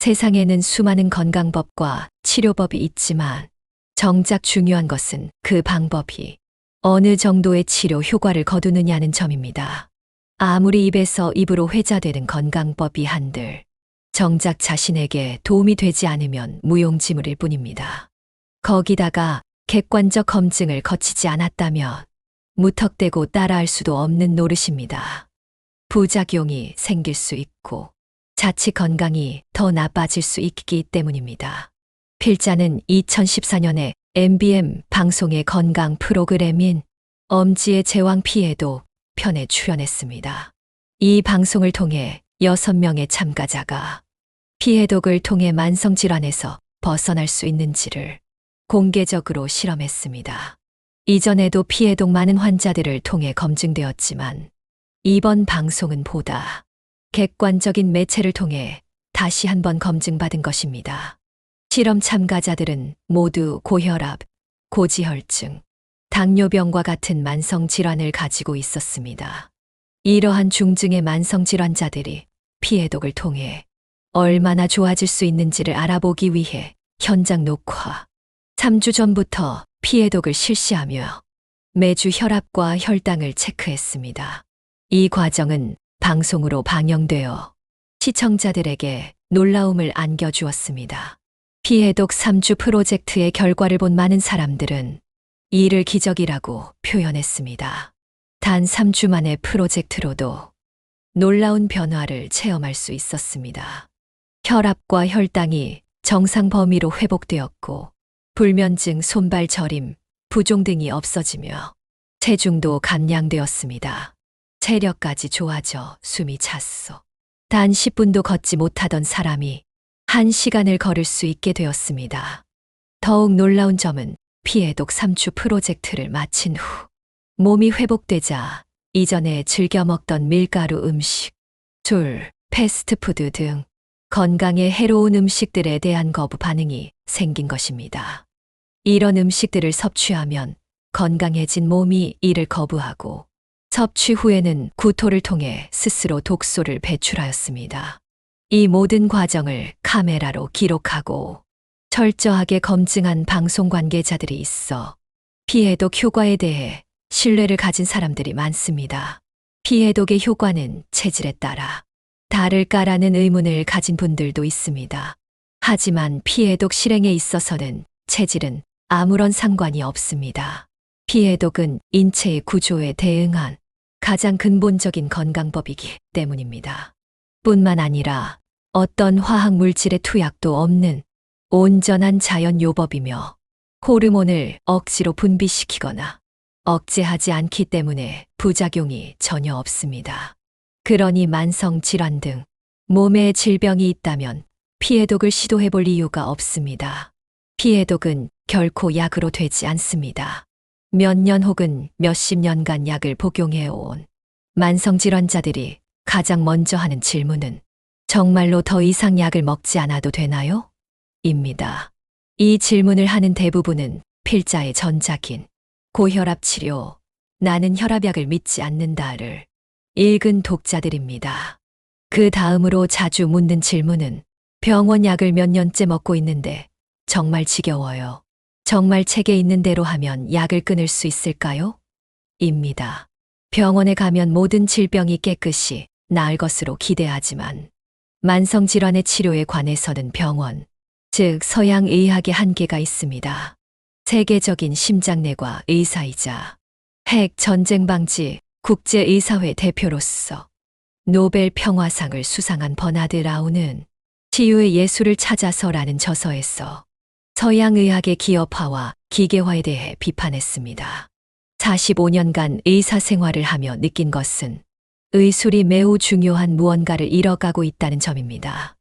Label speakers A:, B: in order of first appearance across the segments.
A: 세상에는 수많은 건강법과 치료법이 있지만 정작 중요한 것은 그 방법이 어느 정도의 치료 효과를 거두느냐는 점입니다. 아무리 입에서 입으로 회자되는 건강법이 한들 정작 자신에게 도움이 되지 않으면 무용지물일 뿐입니다. 거기다가 객관적 검증을 거치지 않았다면 무턱대고 따라할 수도 없는 노릇입니다. 부작용이 생길 수 있고 자칫 건강이 더 나빠질 수 있기 때문입니다. 필자는 2014년에 MBM 방송의 건강 프로그램인 엄지의 제왕 피해독 편에 출연했습니다. 이 방송을 통해 6명의 참가자가 피해독을 통해 만성질환에서 벗어날 수 있는지를 공개적으로 실험했습니다. 이전에도 피해독 많은 환자들을 통해 검증되었지만 이번 방송은 보다 객관적인 매체를 통해 다시 한번 검증받은 것입니다. 실험 참가자들은 모두 고혈압, 고지혈증, 당뇨병과 같은 만성질환을 가지고 있었습니다. 이러한 중증의 만성질환자들이 피해독을 통해 얼마나 좋아질 수 있는지를 알아보기 위해 현장 녹화 3주 전부터 피해독을 실시하며 매주 혈압과 혈당을 체크했습니다. 이 과정은 방송으로 방영되어 시청자들에게 놀라움을 안겨주었습니다. 피해독 3주 프로젝트의 결과를 본 많은 사람들은 이를 기적이라고 표현했습니다. 단 3주 만의 프로젝트로도 놀라운 변화를 체험할 수 있었습니다. 혈압과 혈당이 정상 범위로 회복되었고 불면증, 손발 저림, 부종 등이 없어지며 체중도 감량되었습니다. 체력까지 좋아져 숨이 찼어. 단 10분도 걷지 못하던 사람이 1시간을 걸을 수 있게 되었습니다. 더욱 놀라운 점은 피해독 3주 프로젝트를 마친 후 몸이 회복되자 이전에 즐겨 먹던 밀가루 음식, 술, 패스트푸드 등 건강에 해로운 음식들에 대한 거부 반응이 생긴 것입니다. 이런 음식들을 섭취하면 건강해진 몸이 이를 거부하고 섭취 후에는 구토를 통해 스스로 독소를 배출하였습니다. 이 모든 과정을 카메라로 기록하고 철저하게 검증한 방송 관계자들이 있어 피해독 효과에 대해 신뢰를 가진 사람들이 많습니다. 피해독의 효과는 체질에 따라 다를까라는 의문을 가진 분들도 있습니다. 하지만 피해독 실행에 있어서는 체질은 아무런 상관이 없습니다. 피해독은 인체의 구조에 대응한 가장 근본적인 건강법이기 때문입니다. 뿐만 아니라 어떤 화학 물질의 투약도 없는 온전한 자연 요법이며 호르몬을 억지로 분비시키거나 억제하지 않기 때문에 부작용이 전혀 없습니다. 그러니 만성 질환 등 몸에 질병이 있다면 피해독을 시도해 볼 이유가 없습니다. 피해독은 결코 약으로 되지 않습니다. 몇 년 혹은 몇십 년간 약을 복용해온 만성질환자들이 가장 먼저 하는 질문은 정말로 더 이상 약을 먹지 않아도 되나요? 입니다. 이 질문을 하는 대부분은 필자의 전작인 고혈압 치료, 나는 혈압약을 믿지 않는다를 읽은 독자들입니다. 그 다음으로 자주 묻는 질문은 병원 약을 몇 년째 먹고 있는데 정말 지겨워요. 정말 책에 있는 대로 하면 약을 끊을 수 있을까요? 입니다. 병원에 가면 모든 질병이 깨끗이 나을 것으로 기대하지만 만성질환의 치료에 관해서는 병원, 즉 서양의학의 한계가 있습니다. 세계적인 심장내과 의사이자 핵 전쟁 방지 국제의사회 대표로서 노벨 평화상을 수상한 버나드 라우는 치유의 예술을 찾아서라는 저서에서 서양의학의 기업화와 기계화에 대해 비판했습니다. 45년간 의사 생활을 하며 느낀 것은 의술이 매우 중요한 무언가를 잃어가고 있다는 점입니다.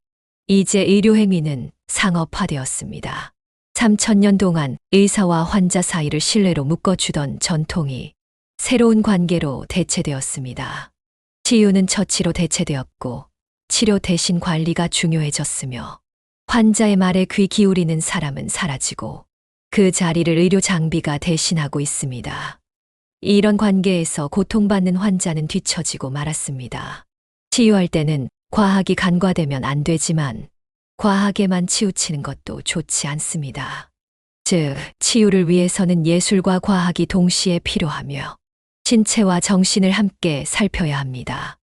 A: 이제 의료행위는 상업화되었습니다. 3000년 동안 의사와 환자 사이를 신뢰로 묶어주던 전통이 새로운 관계로 대체되었습니다. 치유는 처치로 대체되었고 치료 대신 관리가 중요해졌으며 환자의 말에 귀 기울이는 사람은 사라지고 그 자리를 의료 장비가 대신하고 있습니다. 이런 관계에서 고통받는 환자는 뒤처지고 말았습니다. 치유할 때는 과학이 간과되면 안 되지만 과하게만 치우치는 것도 좋지 않습니다. 즉, 치유를 위해서는 예술과 과학이 동시에 필요하며 신체와 정신을 함께 살펴야 합니다.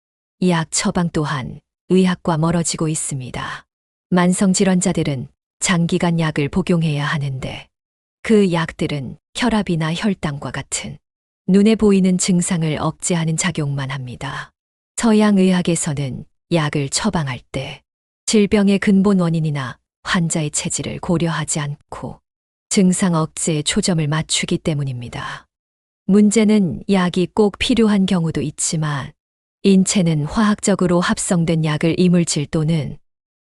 A: 약 처방 또한 의학과 멀어지고 있습니다. 만성질환자들은 장기간 약을 복용해야 하는데 그 약들은 혈압이나 혈당과 같은 눈에 보이는 증상을 억제하는 작용만 합니다. 서양 의학에서는 약을 처방할 때 질병의 근본 원인이나 환자의 체질을 고려하지 않고 증상 억제에 초점을 맞추기 때문입니다. 문제는 약이 꼭 필요한 경우도 있지만 인체는 화학적으로 합성된 약을 이물질 또는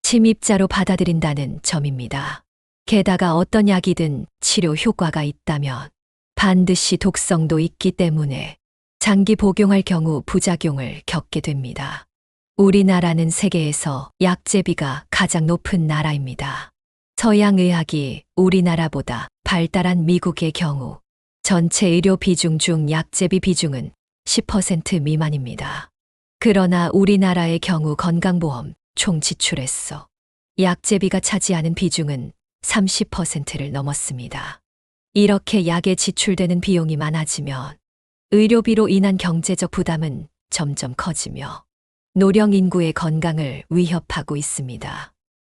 A: 침입자로 받아들인다는 점입니다. 게다가 어떤 약이든 치료 효과가 있다면 반드시 독성도 있기 때문에 장기 복용할 경우 부작용을 겪게 됩니다. 우리나라는 세계에서 약재비가 가장 높은 나라입니다. 서양 의학이 우리나라보다 발달한 미국의 경우 전체 의료 비중 중 약재비 비중은 10% 미만입니다. 그러나 우리나라의 경우 건강보험 총 지출에서 약재비가 차지하는 비중은 30%를 넘었습니다. 이렇게 약에 지출되는 비용이 많아지면 의료비로 인한 경제적 부담은 점점 커지며 노령 인구의 건강을 위협하고 있습니다.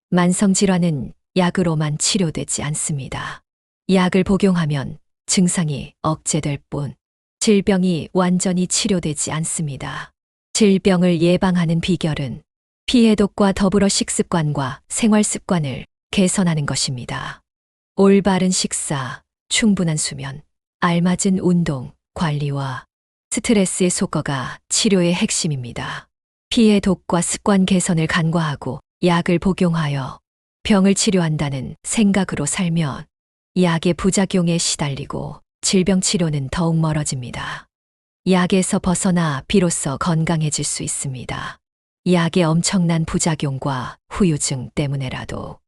A: 만성질환은 약으로만 치료되지 않습니다. 약을 복용하면 증상이 억제될 뿐 질병이 완전히 치료되지 않습니다. 질병을 예방하는 비결은 피해독과 더불어 식습관과 생활습관을 개선하는 것입니다. 올바른 식사, 충분한 수면, 알맞은 운동, 관리와 스트레스의 소거가 치료의 핵심입니다. 피해독과 습관 개선을 간과하고 약을 복용하여 병을 치료한다는 생각으로 살면 약의 부작용에 시달리고 질병 치료는 더욱 멀어집니다. 약에서 벗어나 비로소 건강해질 수 있습니다. 약의 엄청난 부작용과 후유증 때문에라도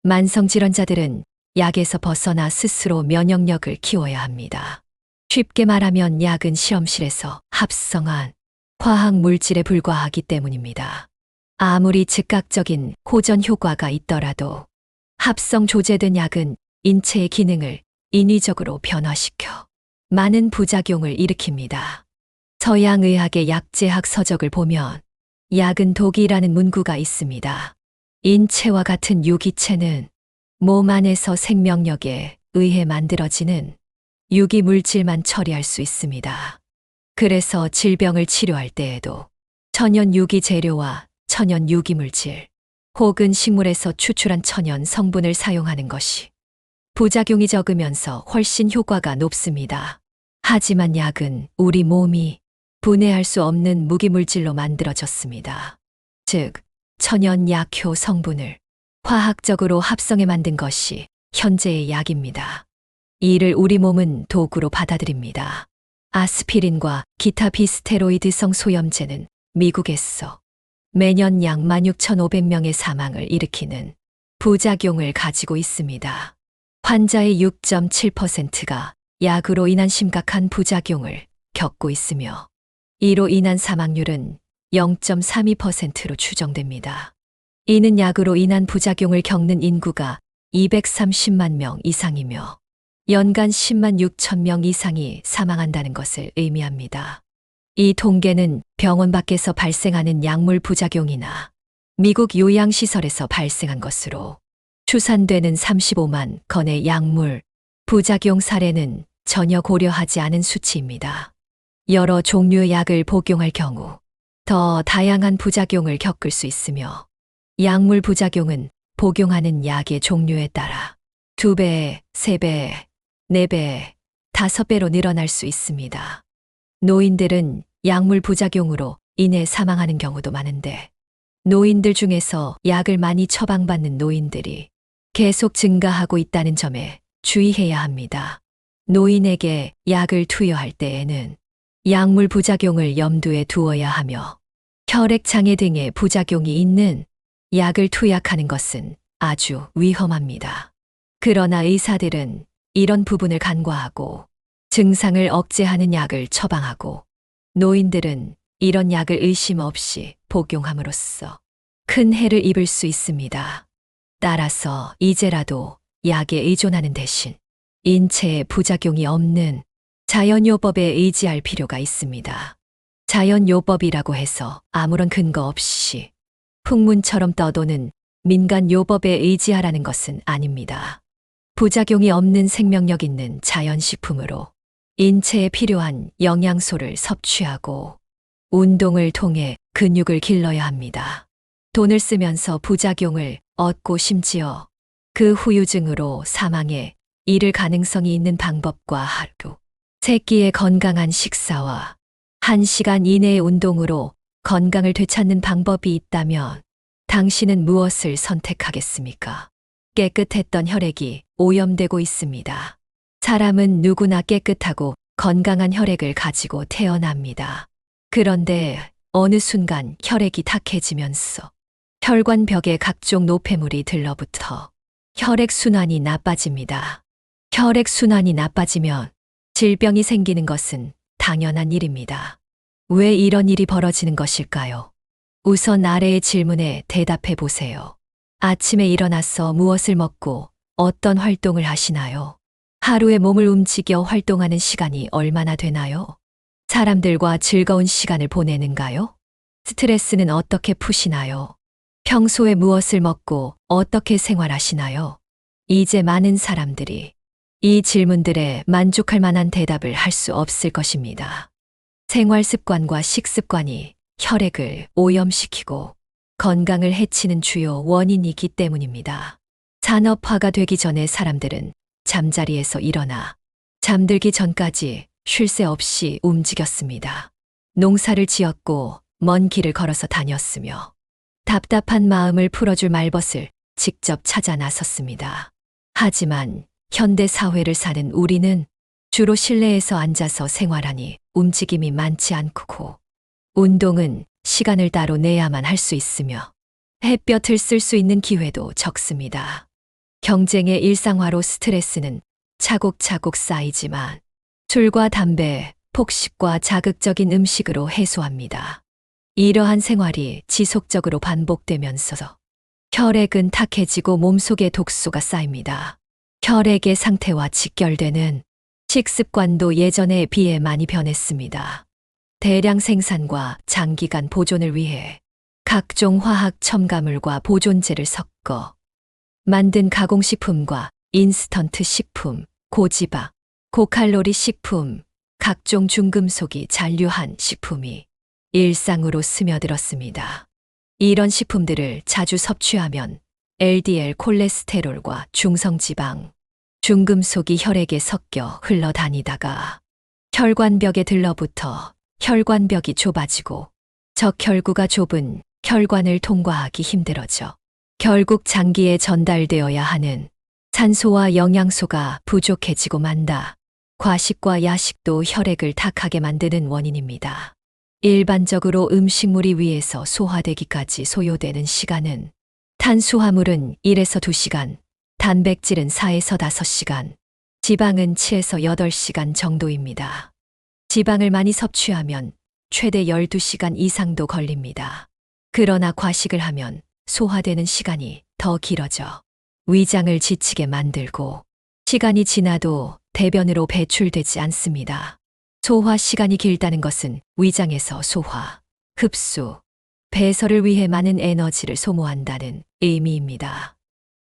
A: 만성질환자들은 약에서 벗어나 스스로 면역력을 키워야 합니다. 쉽게 말하면 약은 실험실에서 합성한 화학 물질에 불과하기 때문입니다. 아무리 즉각적인 호전 효과가 있더라도 합성 조제된 약은 인체의 기능을 인위적으로 변화시켜 많은 부작용을 일으킵니다. 서양 의학의 약제학 서적을 보면 약은 독이라는 문구가 있습니다. 인체와 같은 유기체는 몸 안에서 생명력에 의해 만들어지는 유기 물질만 처리할 수 있습니다. 그래서 질병을 치료할 때에도 천연 유기 재료와 천연 유기 물질 혹은 식물에서 추출한 천연 성분을 사용하는 것이 부작용이 적으면서 훨씬 효과가 높습니다. 하지만 약은 우리 몸이 분해할 수 없는 무기물질로 만들어졌습니다. 즉, 천연 약효 성분을 화학적으로 합성해 만든 것이 현재의 약입니다. 이를 우리 몸은 도구로 받아들입니다. 아스피린과 기타 비스테로이드성 소염제는 미국에서 매년 약 16,500명의 사망을 일으키는 부작용을 가지고 있습니다. 환자의 6.7%가 약으로 인한 심각한 부작용을 겪고 있으며 이로 인한 사망률은 0.32%로 추정됩니다. 이는 약으로 인한 부작용을 겪는 인구가 230만 명 이상이며 연간 10만 6천 명 이상이 사망한다는 것을 의미합니다. 이 통계는 병원 밖에서 발생하는 약물 부작용이나 미국 요양시설에서 발생한 것으로 추산되는 35만 건의 약물 부작용 사례는 전혀 고려하지 않은 수치입니다. 여러 종류의 약을 복용할 경우 더 다양한 부작용을 겪을 수 있으며 약물 부작용은 복용하는 약의 종류에 따라 2배, 3배, 4배, 5배로 늘어날 수 있습니다. 노인들은 약물 부작용으로 인해 사망하는 경우도 많은데 노인들 중에서 약을 많이 처방받는 노인들이 계속 증가하고 있다는 점에 주의해야 합니다. 노인에게 약을 투여할 때에는 약물 부작용을 염두에 두어야 하며 혈액장애 등의 부작용이 있는 약을 투약하는 것은 아주 위험합니다. 그러나 의사들은 이런 부분을 간과하고 증상을 억제하는 약을 처방하고 노인들은 이런 약을 의심 없이 복용함으로써 큰 해를 입을 수 있습니다. 따라서 이제라도 약에 의존하는 대신 인체에 부작용이 없는 자연요법에 의지할 필요가 있습니다. 자연요법이라고 해서 아무런 근거 없이 풍문처럼 떠도는 민간요법에 의지하라는 것은 아닙니다. 부작용이 없는 생명력 있는 자연식품으로 인체에 필요한 영양소를 섭취하고 운동을 통해 근육을 길러야 합니다. 돈을 쓰면서 부작용을 얻고 심지어 그 후유증으로 사망에 이를 가능성이 있는 방법과 하루, 3끼의 건강한 식사와 1시간 이내의 운동으로 건강을 되찾는 방법이 있다면 당신은 무엇을 선택하겠습니까? 깨끗했던 혈액이 오염되고 있습니다. 사람은 누구나 깨끗하고 건강한 혈액을 가지고 태어납니다. 그런데 어느 순간 혈액이 탁해지면서 혈관벽에 각종 노폐물이 들러붙어 혈액순환이 나빠집니다. 혈액순환이 나빠지면 질병이 생기는 것은 당연한 일입니다. 왜 이런 일이 벌어지는 것일까요? 우선 아래의 질문에 대답해 보세요. 아침에 일어나서 무엇을 먹고 어떤 활동을 하시나요? 하루에 몸을 움직여 활동하는 시간이 얼마나 되나요? 사람들과 즐거운 시간을 보내는가요? 스트레스는 어떻게 푸시나요? 평소에 무엇을 먹고 어떻게 생활하시나요? 이제 많은 사람들이 이 질문들에 만족할 만한 대답을 할 수 없을 것입니다. 생활 습관과 식습관이 혈액을 오염시키고 건강을 해치는 주요 원인이기 때문입니다. 산업화가 되기 전에 사람들은 잠자리에서 일어나 잠들기 전까지 쉴 새 없이 움직였습니다. 농사를 지었고 먼 길을 걸어서 다녔으며 답답한 마음을 풀어줄 말벗을 직접 찾아 나섰습니다. 하지만 현대 사회를 사는 우리는 주로 실내에서 앉아서 생활하니 움직임이 많지 않고 운동은 시간을 따로 내야만 할 수 있으며 햇볕을 쓸 수 있는 기회도 적습니다. 경쟁의 일상화로 스트레스는 차곡차곡 쌓이지만 술과 담배, 폭식과 자극적인 음식으로 해소합니다. 이러한 생활이 지속적으로 반복되면서 혈액은 탁해지고 몸속에 독소가 쌓입니다. 혈액의 상태와 직결되는 식습관도 예전에 비해 많이 변했습니다. 대량 생산과 장기간 보존을 위해 각종 화학 첨가물과 보존제를 섞어 만든 가공식품과 인스턴트 식품, 고지방, 고칼로리 식품, 각종 중금속이 잔류한 식품이 일상으로 스며들었습니다. 이런 식품들을 자주 섭취하면 LDL 콜레스테롤과 중성지방, 중금속이 혈액에 섞여 흘러다니다가 혈관벽에 들러붙어 혈관벽이 좁아지고 적혈구가 좁은 혈관을 통과하기 힘들어져 결국 장기에 전달되어야 하는 산소와 영양소가 부족해지고 만다. 과식과 야식도 혈액을 탁하게 만드는 원인입니다. 일반적으로 음식물이 위에서 소화되기까지 소요되는 시간은 탄수화물은 1에서 2시간, 단백질은 4에서 5시간, 지방은 7에서 8시간 정도입니다. 지방을 많이 섭취하면 최대 12시간 이상도 걸립니다. 그러나 과식을 하면 소화되는 시간이 더 길어져 위장을 지치게 만들고 시간이 지나도 대변으로 배출되지 않습니다. 소화 시간이 길다는 것은 위장에서 소화, 흡수, 배설을 위해 많은 에너지를 소모한다는 의미입니다.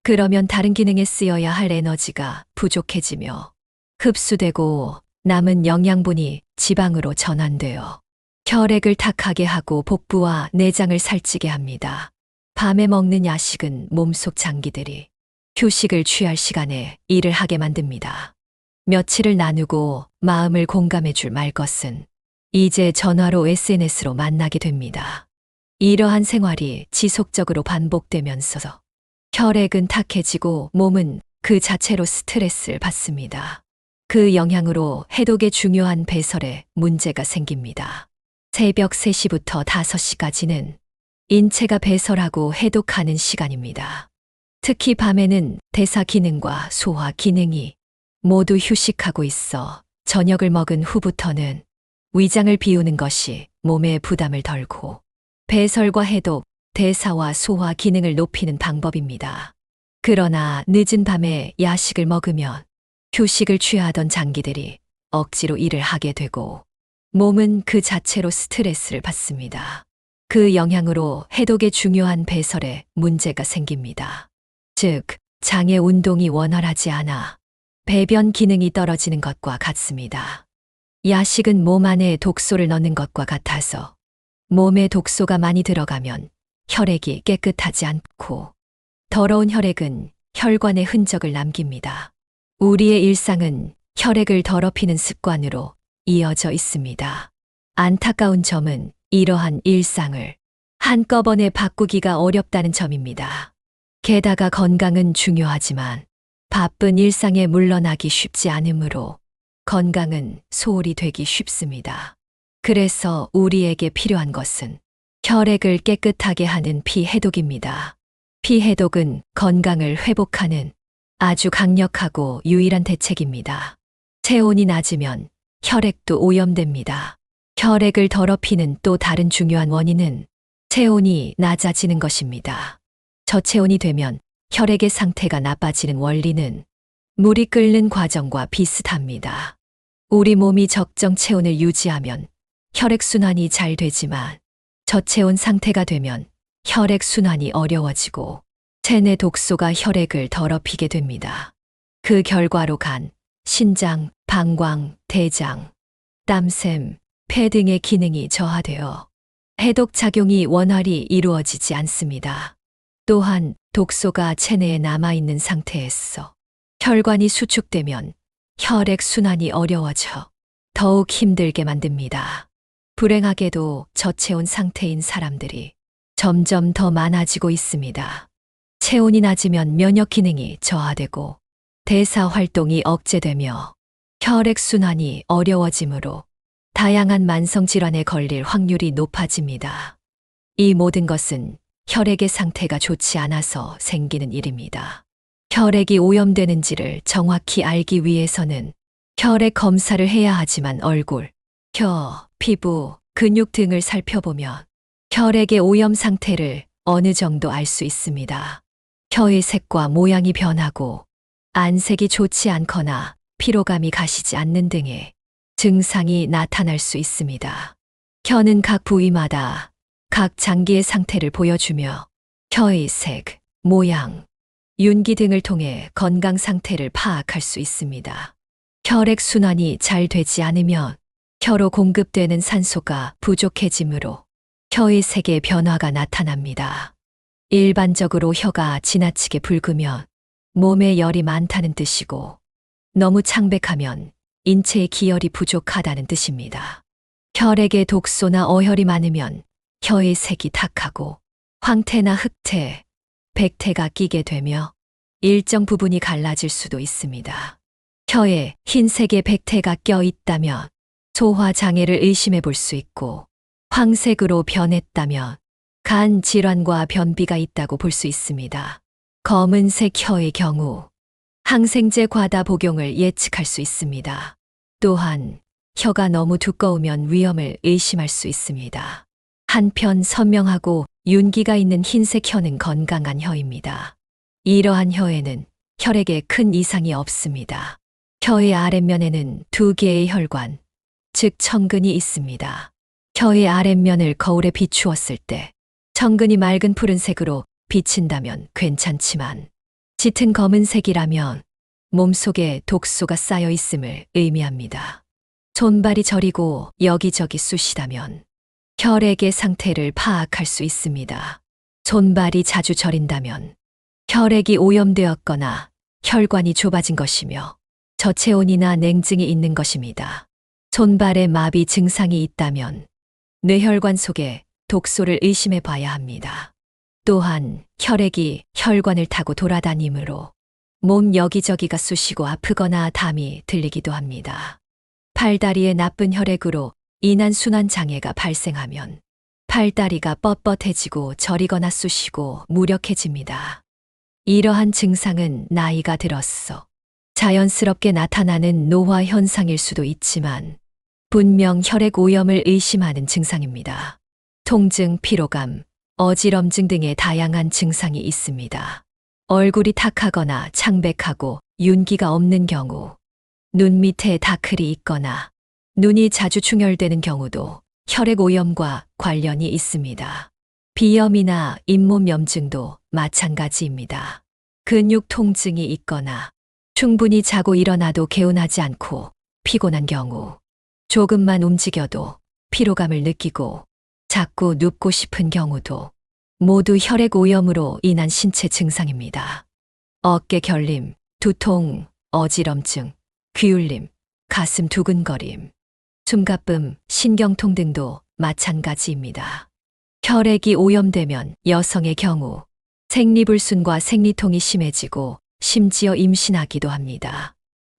A: 그러면 다른 기능에 쓰여야 할 에너지가 부족해지며 흡수되고 남은 영양분이 지방으로 전환되어 혈액을 탁하게 하고 복부와 내장을 살찌게 합니다. 밤에 먹는 야식은 몸속 장기들이 휴식을 취할 시간에 일을 하게 만듭니다. 며칠을 나누고 마음을 공감해 줄 말 것은 이제 전화로 SNS로 만나게 됩니다. 이러한 생활이 지속적으로 반복되면서 혈액은 탁해지고 몸은 그 자체로 스트레스를 받습니다. 그 영향으로 해독의 중요한 배설에 문제가 생깁니다. 새벽 3시부터 5시까지는 인체가 배설하고 해독하는 시간입니다. 특히 밤에는 대사 기능과 소화 기능이 모두 휴식하고 있어 저녁을 먹은 후부터는 위장을 비우는 것이 몸에 부담을 덜고 배설과 해독, 대사와 소화 기능을 높이는 방법입니다. 그러나 늦은 밤에 야식을 먹으면 휴식을 취하던 장기들이 억지로 일을 하게 되고 몸은 그 자체로 스트레스를 받습니다. 그 영향으로 해독의 중요한 배설에 문제가 생깁니다. 즉, 장의 운동이 원활하지 않아 배변 기능이 떨어지는 것과 같습니다. 야식은 몸 안에 독소를 넣는 것과 같아서 몸에 독소가 많이 들어가면 혈액이 깨끗하지 않고 더러운 혈액은 혈관에 흔적을 남깁니다. 우리의 일상은 혈액을 더럽히는 습관으로 이어져 있습니다. 안타까운 점은 이러한 일상을 한꺼번에 바꾸기가 어렵다는 점입니다. 게다가 건강은 중요하지만 바쁜 일상에 물러나기 쉽지 않으므로 건강은 소홀히 되기 쉽습니다. 그래서 우리에게 필요한 것은 혈액을 깨끗하게 하는 피 해독입니다. 피 해독은 건강을 회복하는 아주 강력하고 유일한 대책입니다. 체온이 낮으면 혈액도 오염됩니다. 혈액을 더럽히는 또 다른 중요한 원인은 체온이 낮아지는 것입니다. 저체온이 되면 혈액의 상태가 나빠지는 원리는 물이 끓는 과정과 비슷합니다. 우리 몸이 적정 체온을 유지하면 혈액순환이 잘 되지만 저체온 상태가 되면 혈액순환이 어려워지고 체내 독소가 혈액을 더럽히게 됩니다. 그 결과로 간, 신장, 방광, 대장, 땀샘, 폐 등의 기능이 저하되어 해독 작용이 원활히 이루어지지 않습니다. 또한 독소가 체내에 남아있는 상태에서 혈관이 수축되면 혈액 순환이 어려워져 더욱 힘들게 만듭니다. 불행하게도 저체온 상태인 사람들이 점점 더 많아지고 있습니다. 체온이 낮으면 면역 기능이 저하되고 대사 활동이 억제되며 혈액 순환이 어려워지므로 다양한 만성 질환에 걸릴 확률이 높아집니다. 이 모든 것은 혈액의 상태가 좋지 않아서 생기는 일입니다. 혈액이 오염되는지를 정확히 알기 위해서는 혈액 검사를 해야 하지만 얼굴, 혀, 피부, 근육 등을 살펴보면 혈액의 오염 상태를 어느 정도 알 수 있습니다. 혀의 색과 모양이 변하고 안색이 좋지 않거나 피로감이 가시지 않는 등의 증상이 나타날 수 있습니다. 혀는 각 부위마다 각 장기의 상태를 보여주며 혀의 색, 모양, 윤기 등을 통해 건강 상태를 파악할 수 있습니다. 혈액 순환이 잘 되지 않으면 혀로 공급되는 산소가 부족해지므로 혀의 색의 변화가 나타납니다. 일반적으로 혀가 지나치게 붉으면 몸에 열이 많다는 뜻이고 너무 창백하면 인체의 기혈이 부족하다는 뜻입니다. 혈액에 독소나 어혈이 많으면 혀의 색이 탁하고 황태나 흑태, 백태가 끼게 되며 일정 부분이 갈라질 수도 있습니다. 혀에 흰색의 백태가 껴 있다면 소화 장애를 의심해 볼 수 있고 황색으로 변했다면 간 질환과 변비가 있다고 볼 수 있습니다. 검은색 혀의 경우 항생제 과다 복용을 예측할 수 있습니다. 또한 혀가 너무 두꺼우면 위험을 의심할 수 있습니다. 한편 선명하고 윤기가 있는 흰색 혀는 건강한 혀입니다. 이러한 혀에는 혈액에 큰 이상이 없습니다. 혀의 아랫면에는 두 개의 혈관, 즉 청근이 있습니다. 혀의 아랫면을 거울에 비추었을 때 청근이 맑은 푸른색으로 비친다면 괜찮지만 짙은 검은색이라면 몸속에 독소가 쌓여 있음을 의미합니다. 손발이 저리고 여기저기 쑤시다면 혈액의 상태를 파악할 수 있습니다. 손발이 자주 저린다면 혈액이 오염되었거나 혈관이 좁아진 것이며 저체온이나 냉증이 있는 것입니다. 손발에 마비 증상이 있다면 뇌혈관 속에 독소를 의심해 봐야 합니다. 또한 혈액이 혈관을 타고 돌아다니므로 몸 여기저기가 쑤시고 아프거나 담이 들리기도 합니다. 팔다리에 나쁜 혈액으로 인한 순환 장애가 발생하면 팔다리가 뻣뻣해지고 저리거나 쑤시고 무력해집니다. 이러한 증상은 나이가 들었어 자연스럽게 나타나는 노화 현상일 수도 있지만 분명 혈액 오염을 의심하는 증상입니다. 통증, 피로감, 어지럼증 등의 다양한 증상이 있습니다. 얼굴이 탁하거나 창백하고 윤기가 없는 경우, 눈 밑에 다클이 있거나 눈이 자주 충혈되는 경우도 혈액 오염과 관련이 있습니다. 비염이나 잇몸 염증도 마찬가지입니다. 근육 통증이 있거나 충분히 자고 일어나도 개운하지 않고 피곤한 경우, 조금만 움직여도 피로감을 느끼고 자꾸 눕고 싶은 경우도 모두 혈액 오염으로 인한 신체 증상입니다. 어깨 결림, 두통, 어지럼증, 귀울림, 가슴 두근거림, 숨가쁨, 신경통 등도 마찬가지입니다. 혈액이 오염되면 여성의 경우 생리불순과 생리통이 심해지고 심지어 임신하기도 합니다.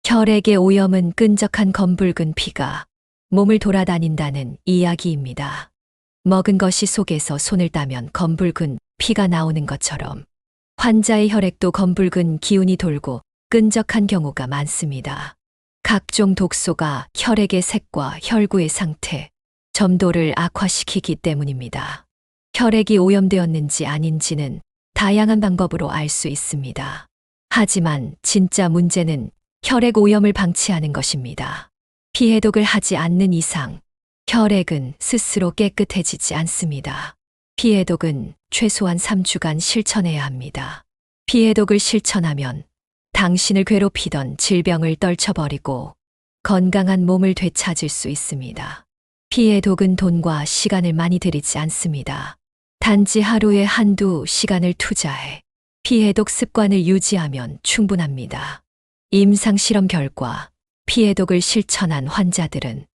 A: 혈액의 오염은 끈적한 검붉은 피가 몸을 돌아다닌다는 이야기입니다. 먹은 것이 속에서 손을 따면 검붉은 피가 나오는 것처럼 환자의 혈액도 검붉은 기운이 돌고 끈적한 경우가 많습니다. 각종 독소가 혈액의 색과 혈구의 상태, 점도를 악화시키기 때문입니다. 혈액이 오염되었는지 아닌지는 다양한 방법으로 알 수 있습니다. 하지만 진짜 문제는 혈액 오염을 방치하는 것입니다. 피해독을 하지 않는 이상 혈액은 스스로 깨끗해지지 않습니다. 피해독은 최소한 3주간 실천해야 합니다. 피해독을 실천하면 당신을 괴롭히던 질병을 떨쳐버리고 건강한 몸을 되찾을 수 있습니다. 피해독은 돈과 시간을 많이 들이지 않습니다. 단지 하루에 한두 시간을 투자해 피해독 습관을 유지하면 충분합니다. 임상실험 결과 피해독을 실천한 환자들은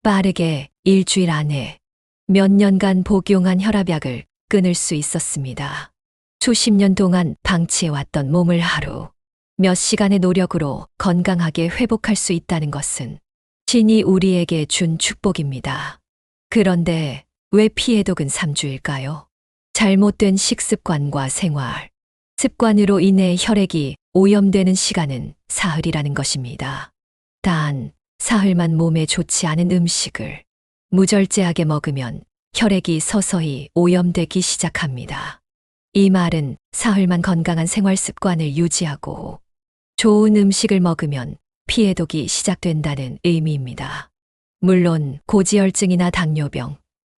A: 빠르게 일주일 안에 몇 년간 복용한 혈압약을 끊을 수 있었습니다. 수십 년 동안 방치해왔던 몸을 하루 몇 시간의 노력으로 건강하게 회복할 수 있다는 것은 신이 우리에게 준 축복입니다. 그런데 왜 피해독은 3주일까요? 잘못된 식습관과 생활, 습관으로 인해 혈액이 오염되는 시간은 사흘이라는 것입니다. 단, 사흘만 몸에 좋지 않은 음식을 무절제하게 먹으면 혈액이 서서히 오염되기 시작합니다. 이 말은 사흘만 건강한 생활 습관을 유지하고 좋은 음식을 먹으면 피해독이 시작된다는 의미입니다. 물론 고지혈증이나 당뇨병,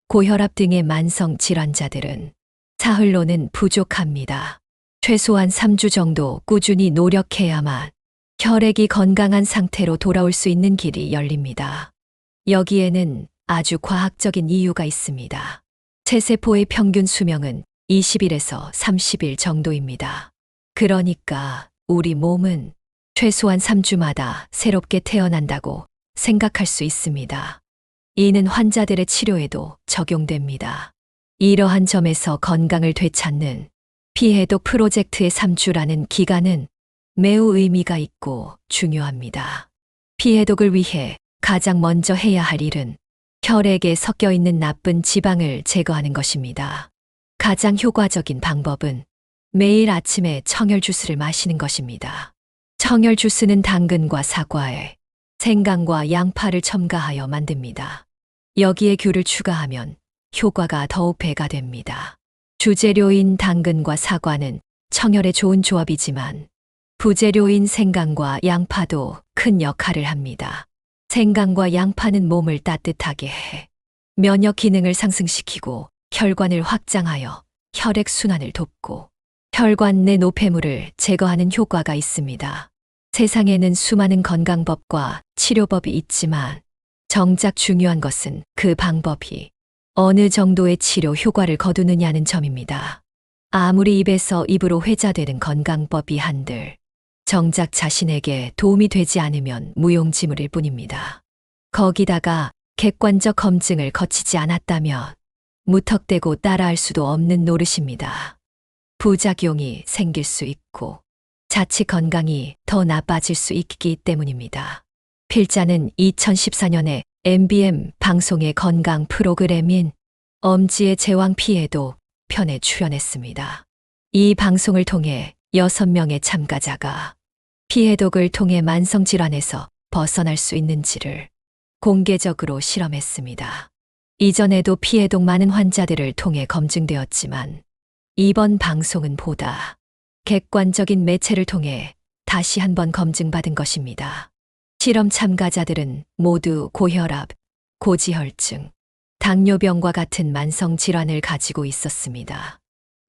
A: 고혈압 등의 만성 질환자들은 사흘로는 부족합니다. 최소한 3주 정도 꾸준히 노력해야만 혈액이 건강한 상태로 돌아올 수 있는 길이 열립니다. 여기에는 아주 과학적인 이유가 있습니다. 체세포의 평균 수명은 20일에서 30일 정도입니다. 그러니까 우리 몸은 최소한 3주마다 새롭게 태어난다고 생각할 수 있습니다. 이는 환자들의 치료에도 적용됩니다. 이러한 점에서 건강을 되찾는 피해독 프로젝트의 3주라는 기간은 매우 의미가 있고 중요합니다. 피해독을 위해 가장 먼저 해야 할 일은 혈액에 섞여 있는 나쁜 지방을 제거하는 것입니다. 가장 효과적인 방법은 매일 아침에 청열 주스를 마시는 것입니다. 청열 주스는 당근과 사과에 생강과 양파를 첨가하여 만듭니다. 여기에 귤을 추가하면 효과가 더욱 배가 됩니다. 주재료인 당근과 사과는 청열에 좋은 조합이지만 부재료인 생강과 양파도 큰 역할을 합니다. 생강과 양파는 몸을 따뜻하게 해 면역 기능을 상승시키고 혈관을 확장하여 혈액 순환을 돕고 혈관 내 노폐물을 제거하는 효과가 있습니다. 세상에는 수많은 건강법과 치료법이 있지만 정작 중요한 것은 그 방법이 어느 정도의 치료 효과를 거두느냐는 점입니다. 아무리 입에서 입으로 회자되는 건강법이 한들 정작 자신에게 도움이 되지 않으면 무용지물일 뿐입니다. 거기다가 객관적 검증을 거치지 않았다면 무턱대고 따라할 수도 없는 노릇입니다. 부작용이 생길 수 있고 자칫 건강이 더 나빠질 수 있기 때문입니다. 필자는 2014년에 MBM 방송의 건강 프로그램인 엄지의 제왕 피해독 편에 출연했습니다. 이 방송을 통해 6명의 참가자가 피해독을 통해 만성질환에서 벗어날 수 있는지를 공개적으로 실험했습니다. 이전에도 피해독 많은 환자들을 통해 검증되었지만 이번 방송은 보다 객관적인 매체를 통해 다시 한번 검증받은 것입니다. 실험 참가자들은 모두 고혈압, 고지혈증, 당뇨병과 같은 만성 질환을 가지고 있었습니다.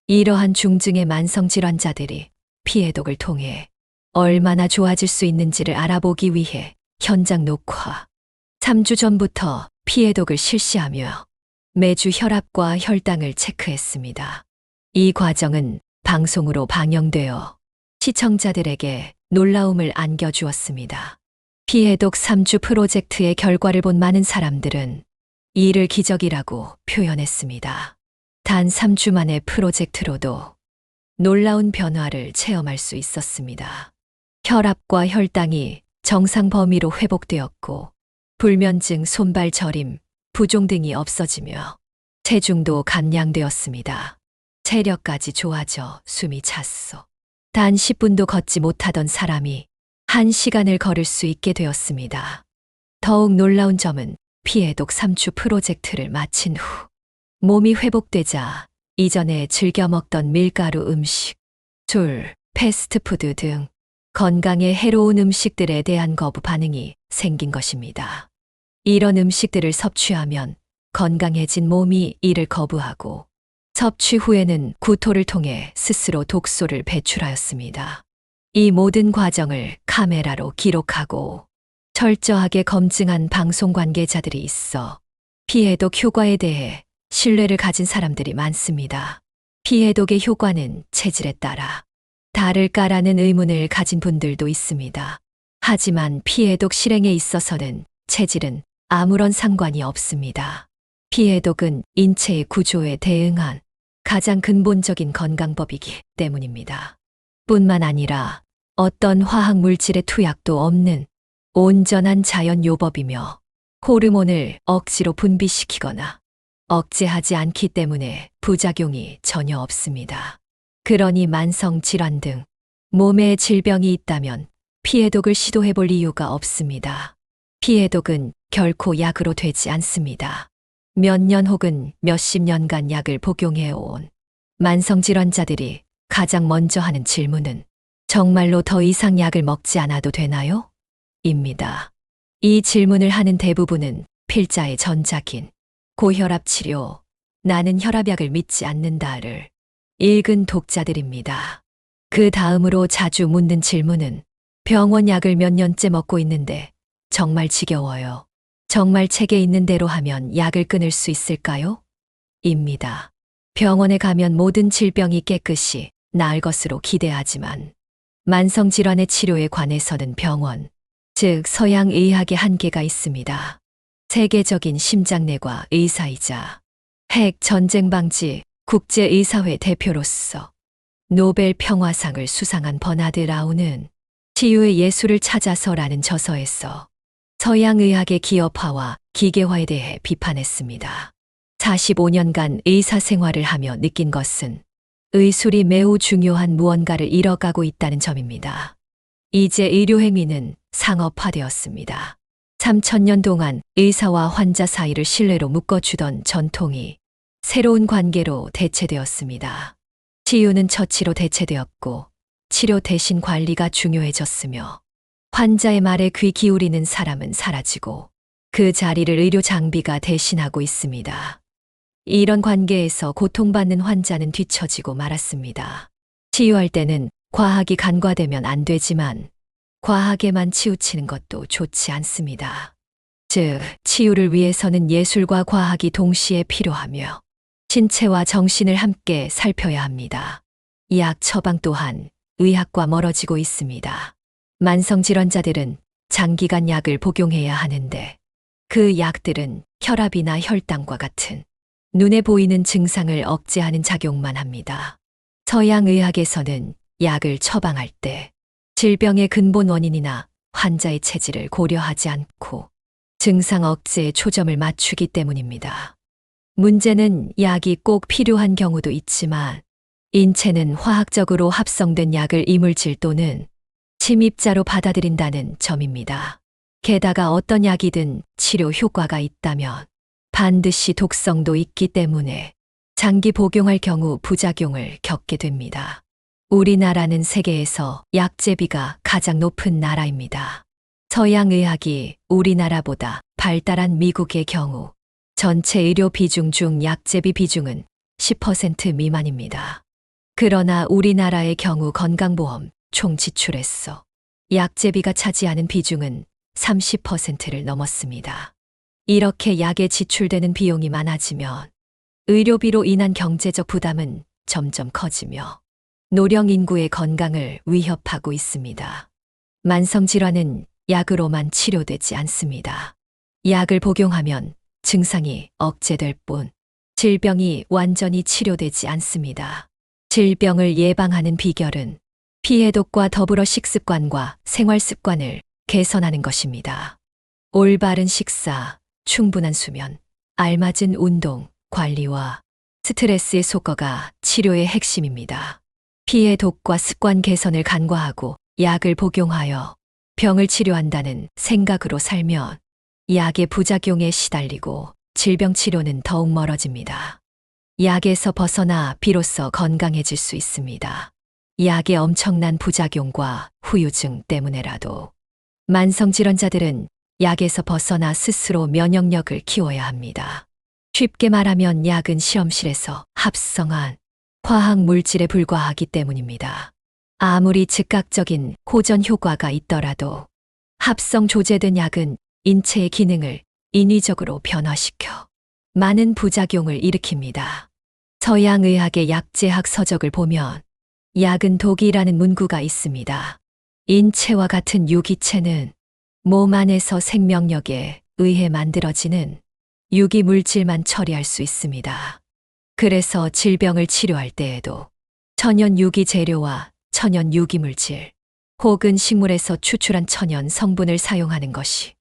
A: 이러한 중증의 만성 질환자들이 피해독을 통해 얼마나 좋아질 수 있는지를 알아보기 위해 현장 녹화 3주 전부터 피해독을 실시하며 매주 혈압과 혈당을 체크했습니다. 이 과정은 방송으로 방영되어 시청자들에게 놀라움을 안겨주었습니다. 피해독 3주 프로젝트의 결과를 본 많은 사람들은 이를 기적이라고 표현했습니다. 단 3주 만의 프로젝트로도 놀라운 변화를 체험할 수 있었습니다. 혈압과 혈당이 정상 범위로 회복되었고 불면증, 손발 저림, 부종 등이 없어지며 체중도 감량되었습니다. 체력까지 좋아져 숨이 찼어. 단 10분도 걷지 못하던 사람이 1시간을 걸을 수 있게 되었습니다. 더욱 놀라운 점은 피해독 3주 프로젝트를 마친 후 몸이 회복되자 이전에 즐겨 먹던 밀가루 음식, 술, 패스트푸드 등 건강에 해로운 음식들에 대한 거부 반응이 생긴 것입니다. 이런 음식들을 섭취하면 건강해진 몸이 이를 거부하고 섭취 후에는 구토를 통해 스스로 독소를 배출하였습니다. 이 모든 과정을 카메라로 기록하고 철저하게 검증한 방송 관계자들이 있어 피해독 효과에 대해 신뢰를 가진 사람들이 많습니다. 피해독의 효과는 체질에 따라 다를까라는 의문을 가진 분들도 있습니다. 하지만 피해독 실행에 있어서는 체질은 아무런 상관이 없습니다. 피해독은 인체의 구조에 대응한 가장 근본적인 건강법이기 때문입니다. 뿐만 아니라 어떤 화학 물질의 투약도 없는 온전한 자연 요법이며 호르몬을 억지로 분비시키거나 억제하지 않기 때문에 부작용이 전혀 없습니다. 그러니 만성 질환 등 몸에 질병이 있다면 피해독을 시도해 볼 이유가 없습니다. 피해독은 결코 약으로 되지 않습니다. 몇 년 혹은 몇십 년간 약을 복용해온 만성 질환자들이 가장 먼저 하는 질문은 정말로 더 이상 약을 먹지 않아도 되나요? 입니다. 이 질문을 하는 대부분은 필자의 전작인 고혈압 치료, 나는 혈압약을 믿지 않는다를 읽은 독자들입니다. 그 다음으로 자주 묻는 질문은 병원 약을 몇 년째 먹고 있는데 정말 지겨워요. 정말 책에 있는 대로 하면 약을 끊을 수 있을까요? 입니다. 병원에 가면 모든 질병이 깨끗이 나을 것으로 기대하지만 만성질환의 치료에 관해서는 병원, 즉 서양 의학의 한계가 있습니다. 세계적인 심장내과 의사이자 핵 전쟁 방지 국제의사회 대표로서 노벨 평화상을 수상한 버나드 라우는 치유의 예술을 찾아서라는 저서에서 서양의학의 기업화와 기계화에 대해 비판했습니다. 45년간 의사 생활을 하며 느낀 것은 의술이 매우 중요한 무언가를 잃어가고 있다는 점입니다. 이제 의료행위는 상업화되었습니다. 3000년 동안 의사와 환자 사이를 신뢰로 묶어주던 전통이 새로운 관계로 대체되었습니다. 치유는 처치로 대체되었고 치료 대신 관리가 중요해졌으며 환자의 말에 귀 기울이는 사람은 사라지고 그 자리를 의료 장비가 대신하고 있습니다. 이런 관계에서 고통받는 환자는 뒤처지고 말았습니다. 치유할 때는 과학이 간과되면 안 되지만 과학에만 치우치는 것도 좋지 않습니다. 즉, 치유를 위해서는 예술과 과학이 동시에 필요하며 신체와 정신을 함께 살펴야 합니다. 약 처방 또한 의학과 멀어지고 있습니다. 만성질환자들은 장기간 약을 복용해야 하는데 그 약들은 혈압이나 혈당과 같은 눈에 보이는 증상을 억제하는 작용만 합니다. 서양 의학에서는 약을 처방할 때 질병의 근본 원인이나 환자의 체질을 고려하지 않고 증상 억제에 초점을 맞추기 때문입니다. 문제는 약이 꼭 필요한 경우도 있지만 인체는 화학적으로 합성된 약을 이물질 또는 침입자로 받아들인다는 점입니다. 게다가 어떤 약이든 치료 효과가 있다면 반드시 독성도 있기 때문에 장기 복용할 경우 부작용을 겪게 됩니다. 우리나라는 세계에서 약제비가 가장 높은 나라입니다. 서양의학이 우리나라보다 발달한 미국의 경우 전체 의료 비중 중 약제비 비중은 10% 미만입니다. 그러나 우리나라의 경우 건강보험 총 지출에서 약제비가 차지하는 비중은 30%를 넘었습니다. 이렇게 약에 지출되는 비용이 많아지면 의료비로 인한 경제적 부담은 점점 커지며 노령 인구의 건강을 위협하고 있습니다. 만성질환은 약으로만 치료되지 않습니다. 약을 복용하면 증상이 억제될 뿐 질병이 완전히 치료되지 않습니다. 질병을 예방하는 비결은 피해독과 더불어 식습관과 생활습관을 개선하는 것입니다. 올바른 식사, 충분한 수면, 알맞은 운동, 관리와 스트레스의 소거가 치료의 핵심입니다. 피해독과 습관 개선을 간과하고 약을 복용하여 병을 치료한다는 생각으로 살면 약의 부작용에 시달리고 질병 치료는 더욱 멀어집니다. 약에서 벗어나 비로소 건강해질 수 있습니다. 약의 엄청난 부작용과 후유증 때문에라도 만성질환자들은 약에서 벗어나 스스로 면역력을 키워야 합니다. 쉽게 말하면 약은 실험실에서 합성한 화학 물질에 불과하기 때문입니다. 아무리 즉각적인 호전 효과가 있더라도 합성 조제된 약은 인체의 기능을 인위적으로 변화시켜 많은 부작용을 일으킵니다. 서양의학의 약제학 서적을 보면 약은 독이라는 문구가 있습니다. 인체와 같은 유기체는 몸 안에서 생명력에 의해 만들어지는 유기물질만 처리할 수 있습니다. 그래서 질병을 치료할 때에도 천연 유기 재료와 천연 유기물질 혹은 식물에서 추출한 천연 성분을 사용하는 것이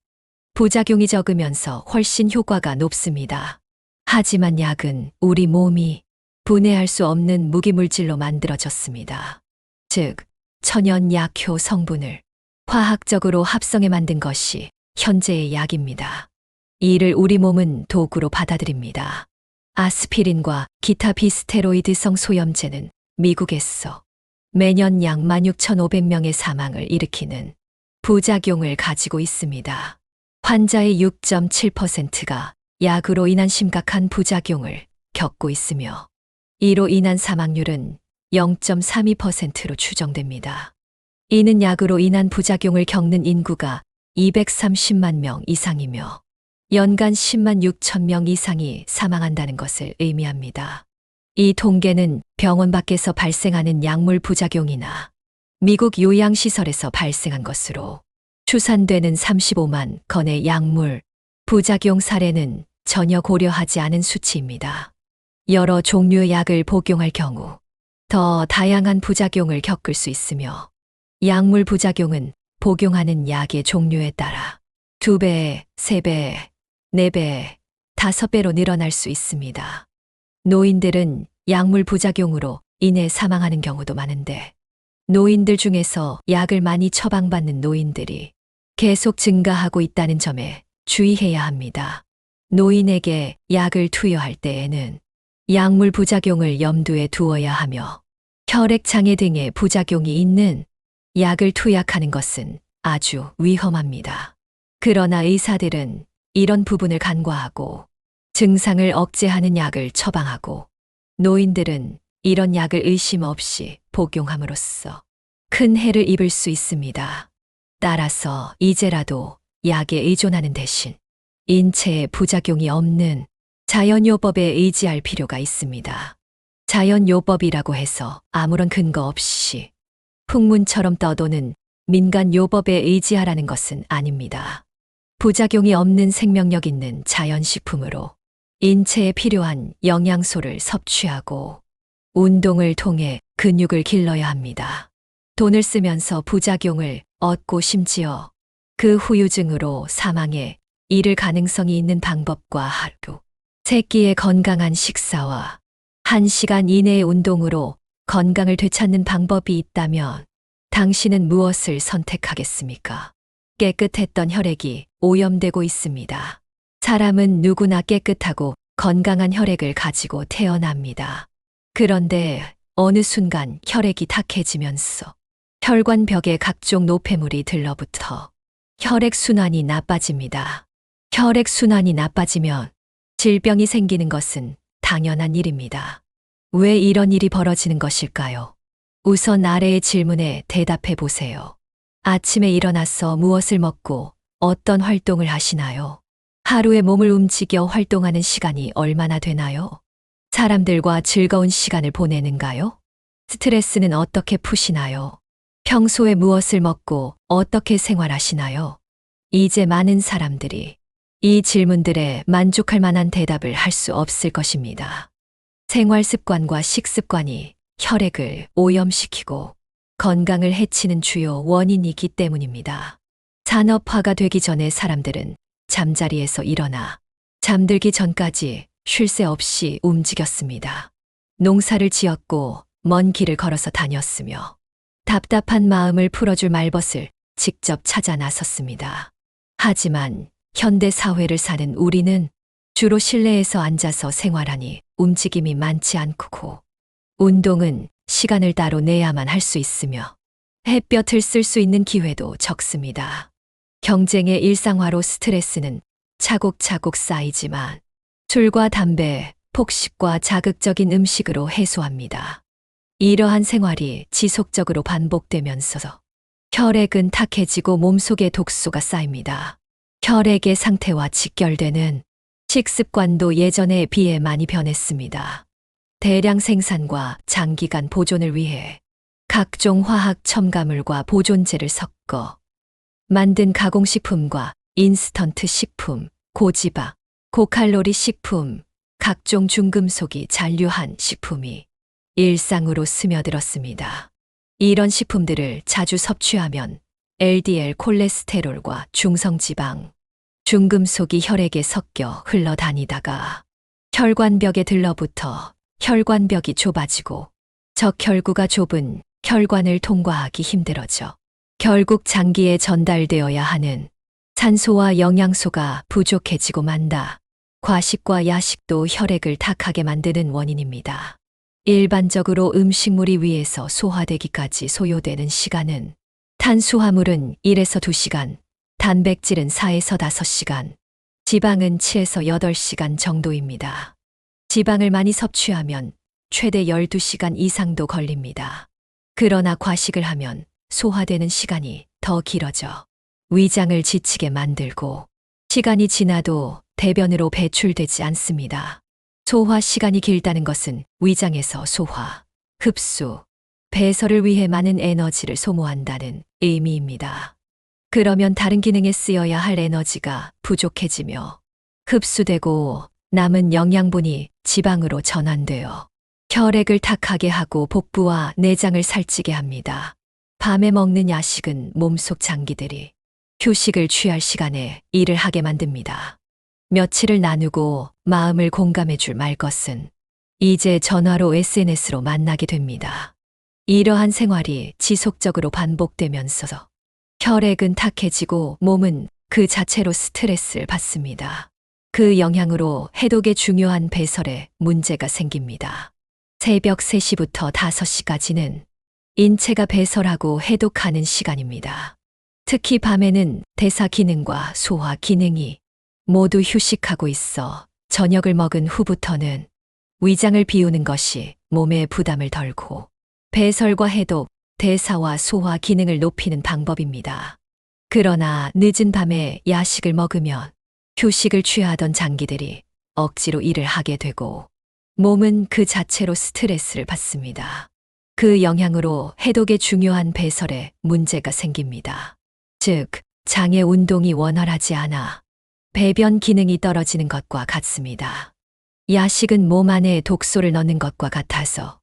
A: 부작용이 적으면서 훨씬 효과가 높습니다. 하지만 약은 우리 몸이 분해할 수 없는 무기물질로 만들어졌습니다. 즉, 천연 약효 성분을 화학적으로 합성해 만든 것이 현재의 약입니다. 이를 우리 몸은 도구로 받아들입니다. 아스피린과 기타 비스테로이드성 소염제는 미국에서 매년 약 16,500명의 사망을 일으키는 부작용을 가지고 있습니다. 환자의 6.7%가 약으로 인한 심각한 부작용을 겪고 있으며 이로 인한 사망률은 0.32%로 추정됩니다. 이는 약으로 인한 부작용을 겪는 인구가 230만 명 이상이며 연간 10만 6천 명 이상이 사망한다는 것을 의미합니다. 이 통계는 병원 밖에서 발생하는 약물 부작용이나 미국 요양시설에서 발생한 것으로 추산되는 35만 건의 약물 부작용 사례는 전혀 고려하지 않은 수치입니다. 여러 종류의 약을 복용할 경우 더 다양한 부작용을 겪을 수 있으며 약물 부작용은 복용하는 약의 종류에 따라 2배, 3배, 4배, 5배로 늘어날 수 있습니다. 노인들은 약물 부작용으로 인해 사망하는 경우도 많은데 노인들 중에서 약을 많이 처방받는 노인들이 계속 증가하고 있다는 점에 주의해야 합니다. 노인에게 약을 투여할 때에는 약물 부작용을 염두에 두어야 하며 혈액장애 등의 부작용이 있는 약을 투약하는 것은 아주 위험합니다. 그러나 의사들은 이런 부분을 간과하고 증상을 억제하는 약을 처방하고 노인들은 이런 약을 의심 없이 복용함으로써 큰 해를 입을 수 있습니다. 따라서 이제라도 약에 의존하는 대신 인체에 부작용이 없는 자연요법에 의지할 필요가 있습니다. 자연요법이라고 해서 아무런 근거 없이 풍문처럼 떠도는 민간요법에 의지하라는 것은 아닙니다. 부작용이 없는 생명력 있는 자연식품으로 인체에 필요한 영양소를 섭취하고 운동을 통해 근육을 길러야 합니다. 돈을 쓰면서 부작용을 얻고 심지어 그 후유증으로 사망에 이를 가능성이 있는 방법과 하루 3끼의 건강한 식사와 1시간 이내의 운동으로 건강을 되찾는 방법이 있다면 당신은 무엇을 선택하겠습니까? 깨끗했던 혈액이 오염되고 있습니다. 사람은 누구나 깨끗하고 건강한 혈액을 가지고 태어납니다. 그런데 어느 순간 혈액이 탁해지면서 혈관벽에 각종 노폐물이 들러붙어 혈액순환이 나빠집니다. 혈액순환이 나빠지면 질병이 생기는 것은 당연한 일입니다. 왜 이런 일이 벌어지는 것일까요? 우선 아래의 질문에 대답해 보세요. 아침에 일어나서 무엇을 먹고 어떤 활동을 하시나요? 하루에 몸을 움직여 활동하는 시간이 얼마나 되나요? 사람들과 즐거운 시간을 보내는가요? 스트레스는 어떻게 푸시나요? 평소에 무엇을 먹고 어떻게 생활하시나요? 이제 많은 사람들이 이 질문들에 만족할 만한 대답을 할 수 없을 것입니다. 생활 습관과 식습관이 혈액을 오염시키고 건강을 해치는 주요 원인이기 때문입니다. 산업화가 되기 전에 사람들은 잠자리에서 일어나 잠들기 전까지 쉴 새 없이 움직였습니다. 농사를 지었고 먼 길을 걸어서 다녔으며 답답한 마음을 풀어줄 말벗을 직접 찾아 나섰습니다. 하지만 현대 사회를 사는 우리는 주로 실내에서 앉아서 생활하니 움직임이 많지 않고 운동은 시간을 따로 내야만 할 수 있으며 햇볕을 쓸 수 있는 기회도 적습니다. 경쟁의 일상화로 스트레스는 차곡차곡 쌓이지만 술과 담배, 폭식과 자극적인 음식으로 해소합니다. 이러한 생활이 지속적으로 반복되면서 혈액은 탁해지고 몸속에 독소가 쌓입니다. 혈액의 상태와 직결되는 식습관도 예전에 비해 많이 변했습니다. 대량 생산과 장기간 보존을 위해 각종 화학 첨가물과 보존제를 섞어 만든 가공식품과 인스턴트 식품, 고지방, 고칼로리 식품, 각종 중금속이 잔류한 식품이 일상으로 스며들었습니다. 이런 식품들을 자주 섭취하면 LDL 콜레스테롤과 중성지방, 중금속이 혈액에 섞여 흘러다니다가 혈관벽에 들러붙어 혈관벽이 좁아지고 적혈구가 좁은 혈관을 통과하기 힘들어져 결국 장기에 전달되어야 하는 산소와 영양소가 부족해지고 만다. 과식과 야식도 혈액을 탁하게 만드는 원인입니다. 일반적으로 음식물이 위에서 소화되기까지 소요되는 시간은 탄수화물은 1에서 2시간, 단백질은 4에서 5시간, 지방은 7에서 8시간 정도입니다. 지방을 많이 섭취하면 최대 12시간 이상도 걸립니다. 그러나 과식을 하면 소화되는 시간이 더 길어져 위장을 지치게 만들고 시간이 지나도 대변으로 배출되지 않습니다. 소화 시간이 길다는 것은 위장에서 소화, 흡수, 배설을 위해 많은 에너지를 소모한다는 의미입니다. 그러면 다른 기능에 쓰여야 할 에너지가 부족해지며 흡수되고 남은 영양분이 지방으로 전환되어 혈액을 탁하게 하고 복부와 내장을 살찌게 합니다. 밤에 먹는 야식은 몸속 장기들이 휴식을 취할 시간에 일을 하게 만듭니다. 며칠을 나누고 마음을 공감해 줄 말 것은 이제 전화로 SNS로 만나게 됩니다. 이러한 생활이 지속적으로 반복되면서 혈액은 탁해지고 몸은 그 자체로 스트레스를 받습니다. 그 영향으로 해독의 중요한 배설에 문제가 생깁니다. 새벽 3시부터 5시까지는 인체가 배설하고 해독하는 시간입니다. 특히 밤에는 대사 기능과 소화 기능이 모두 휴식하고 있어 저녁을 먹은 후부터는 위장을 비우는 것이 몸에 부담을 덜고 배설과 해독, 대사와 소화 기능을 높이는 방법입니다. 그러나 늦은 밤에 야식을 먹으면 휴식을 취하던 장기들이 억지로 일을 하게 되고 몸은 그 자체로 스트레스를 받습니다. 그 영향으로 해독의 중요한 배설에 문제가 생깁니다. 즉, 장의 운동이 원활하지 않아 배변 기능이 떨어지는 것과 같습니다. 야식은 몸 안에 독소를 넣는 것과 같아서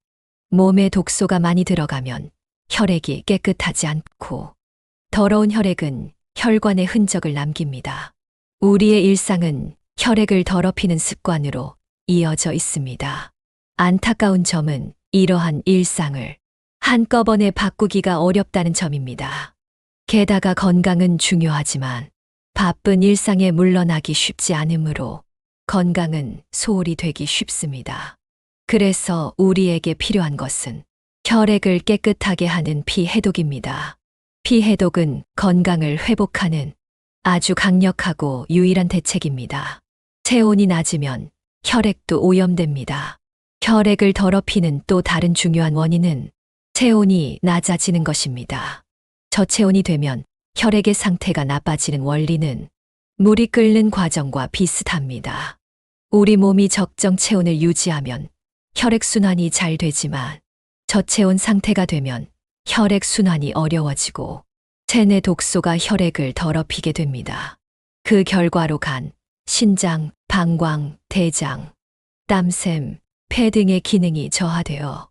A: 몸에 독소가 많이 들어가면 혈액이 깨끗하지 않고 더러운 혈액은 혈관에 흔적을 남깁니다. 우리의 일상은 혈액을 더럽히는 습관으로 이어져 있습니다. 안타까운 점은 이러한 일상을 한꺼번에 바꾸기가 어렵다는 점입니다. 게다가 건강은 중요하지만 바쁜 일상에 물러나기 쉽지 않으므로 건강은 소홀히 되기 쉽습니다. 그래서 우리에게 필요한 것은 혈액을 깨끗하게 하는 피 해독입니다. 피 해독은 건강을 회복하는 아주 강력하고 유일한 대책입니다. 체온이 낮으면 혈액도 오염됩니다. 혈액을 더럽히는 또 다른 중요한 원인은 체온이 낮아지는 것입니다. 저체온이 되면 혈액의 상태가 나빠지는 원리는 물이 끓는 과정과 비슷합니다. 우리 몸이 적정 체온을 유지하면 혈액순환이 잘 되지만 저체온 상태가 되면 혈액순환이 어려워지고 체내 독소가 혈액을 더럽히게 됩니다. 그 결과로 간, 신장, 방광, 대장, 땀샘, 폐 등의 기능이 저하되어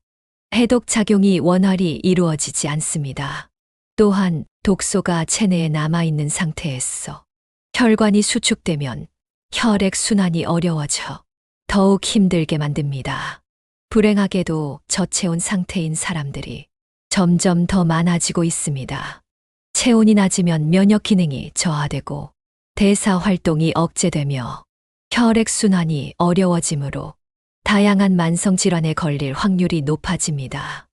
A: 해독 작용이 원활히 이루어지지 않습니다. 또한 독소가 체내에 남아있는 상태에서 혈관이 수축되면 혈액 순환이 어려워져 더욱 힘들게 만듭니다. 불행하게도 저체온 상태인 사람들이 점점 더 많아지고 있습니다. 체온이 낮으면 면역 기능이 저하되고 대사 활동이 억제되며 혈액 순환이 어려워지므로 다양한 만성 질환에 걸릴 확률이 높아집니다.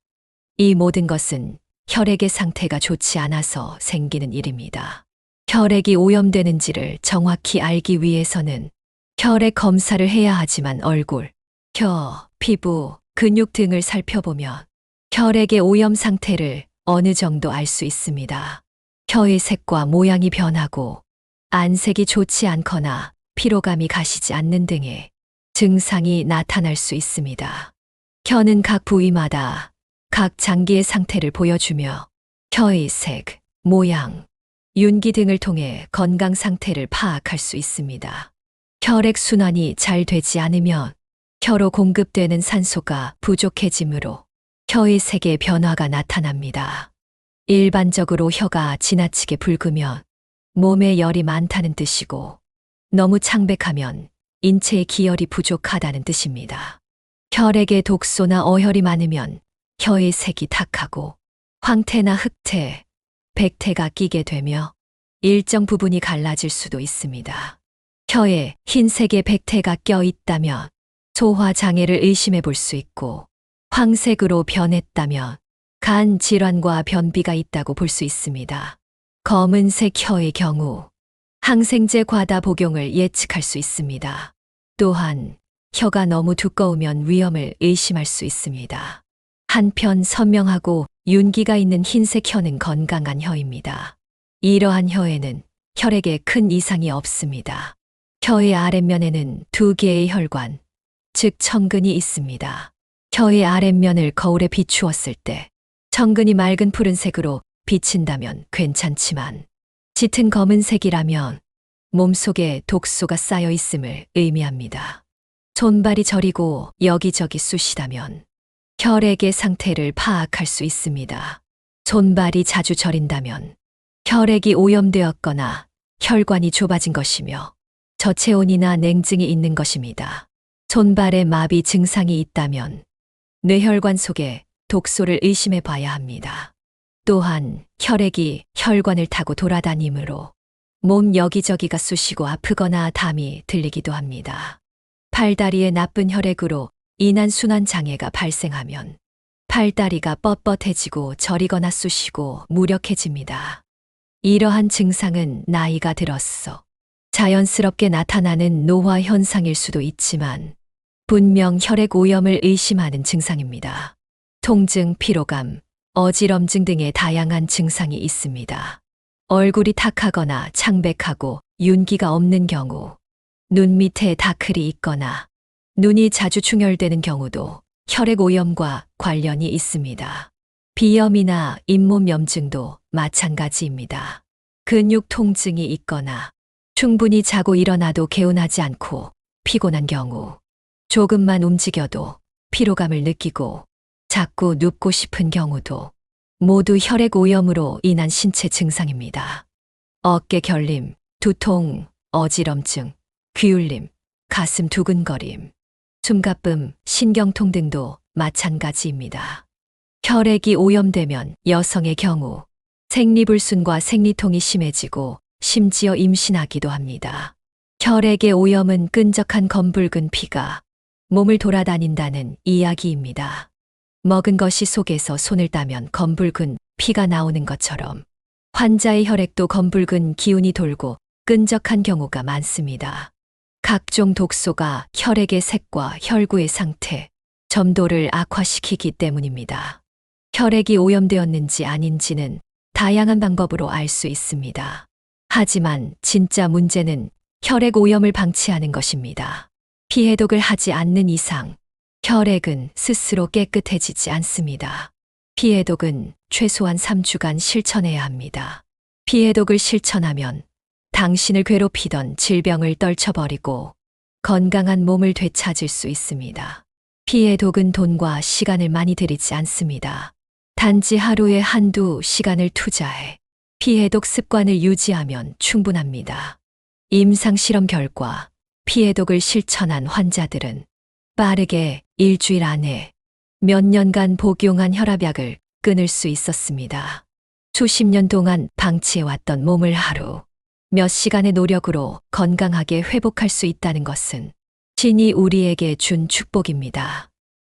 A: 이 모든 것은 혈액의 상태가 좋지 않아서 생기는 일입니다. 혈액이 오염되는지를 정확히 알기 위해서는 혈액 검사를 해야 하지만 얼굴, 혀, 피부, 근육 등을 살펴보면 혈액의 오염 상태를 어느 정도 알 수 있습니다. 혀의 색과 모양이 변하고 안색이 좋지 않거나 피로감이 가시지 않는 등의 증상이 나타날 수 있습니다. 혀는 각 부위마다 각 장기의 상태를 보여주며 혀의 색, 모양, 윤기 등을 통해 건강 상태를 파악할 수 있습니다. 혈액 순환이 잘 되지 않으면 혀로 공급되는 산소가 부족해지므로 혀의 색의 변화가 나타납니다. 일반적으로 혀가 지나치게 붉으면 몸에 열이 많다는 뜻이고 너무 창백하면 인체의 기혈이 부족하다는 뜻입니다. 혈액에 독소나 어혈이 많으면 혀의 색이 탁하고 황태나 흑태, 백태가 끼게 되며 일정 부분이 갈라질 수도 있습니다. 혀에 흰색의 백태가 껴 있다면 소화 장애를 의심해 볼 수 있고 황색으로 변했다면 간 질환과 변비가 있다고 볼 수 있습니다. 검은색 혀의 경우 항생제 과다 복용을 예측할 수 있습니다. 또한 혀가 너무 두꺼우면 위험을 의심할 수 있습니다. 한편 선명하고 윤기가 있는 흰색 혀는 건강한 혀입니다. 이러한 혀에는 혈액에 큰 이상이 없습니다. 혀의 아랫면에는 두 개의 혈관, 즉 청근이 있습니다. 혀의 아랫면을 거울에 비추었을 때 청근이 맑은 푸른색으로 비친다면 괜찮지만 짙은 검은색이라면 몸속에 독소가 쌓여 있음을 의미합니다. 손발이 저리고 여기저기 쑤시다면 혈액의 상태를 파악할 수 있습니다. 손발이 자주 저린다면 혈액이 오염되었거나 혈관이 좁아진 것이며 저체온이나 냉증이 있는 것입니다. 손발에 마비 증상이 있다면 뇌혈관 속에 독소를 의심해 봐야 합니다. 또한 혈액이 혈관을 타고 돌아다니므로 몸 여기저기가 쑤시고 아프거나 담이 들리기도 합니다. 팔다리에 나쁜 혈액으로 인한 순환 장애가 발생하면 팔다리가 뻣뻣해지고 저리거나 쑤시고 무력해집니다. 이러한 증상은 나이가 들었어 자연스럽게 나타나는 노화 현상일 수도 있지만 분명 혈액 오염을 의심하는 증상입니다. 통증, 피로감, 어지럼증 등의 다양한 증상이 있습니다. 얼굴이 탁하거나 창백하고 윤기가 없는 경우, 눈 밑에 다클이 있거나 눈이 자주 충혈되는 경우도 혈액 오염과 관련이 있습니다. 비염이나 잇몸 염증도 마찬가지입니다. 근육 통증이 있거나 충분히 자고 일어나도 개운하지 않고 피곤한 경우, 조금만 움직여도 피로감을 느끼고 자꾸 눕고 싶은 경우도 모두 혈액 오염으로 인한 신체 증상입니다. 어깨 결림, 두통, 어지럼증, 귀울림, 가슴 두근거림, 숨가쁨, 신경통 등도 마찬가지입니다. 혈액이 오염되면 여성의 경우 생리불순과 생리통이 심해지고 심지어 임신하기도 합니다. 혈액의 오염은 끈적한 검붉은 피가 몸을 돌아다닌다는 이야기입니다. 먹은 것이 속에서 손을 따면 검붉은 피가 나오는 것처럼 환자의 혈액도 검붉은 기운이 돌고 끈적한 경우가 많습니다. 각종 독소가 혈액의 색과 혈구의 상태, 점도를 악화시키기 때문입니다. 혈액이 오염되었는지 아닌지는 다양한 방법으로 알 수 있습니다. 하지만 진짜 문제는 혈액 오염을 방치하는 것입니다. 피해독을 하지 않는 이상 혈액은 스스로 깨끗해지지 않습니다. 피해독은 최소한 3주간 실천해야 합니다. 피해독을 실천하면 당신을 괴롭히던 질병을 떨쳐버리고 건강한 몸을 되찾을 수 있습니다. 피해독은 돈과 시간을 많이 들이지 않습니다. 단지 하루에 한두 시간을 투자해 피해독 습관을 유지하면 충분합니다. 임상실험 결과 피해독을 실천한 환자들은 빠르게 일주일 안에 몇 년간 복용한 혈압약을 끊을 수 있었습니다. 수십 년 동안 방치해왔던 몸을 하루 몇 시간의 노력으로 건강하게 회복할 수 있다는 것은 신이 우리에게 준 축복입니다.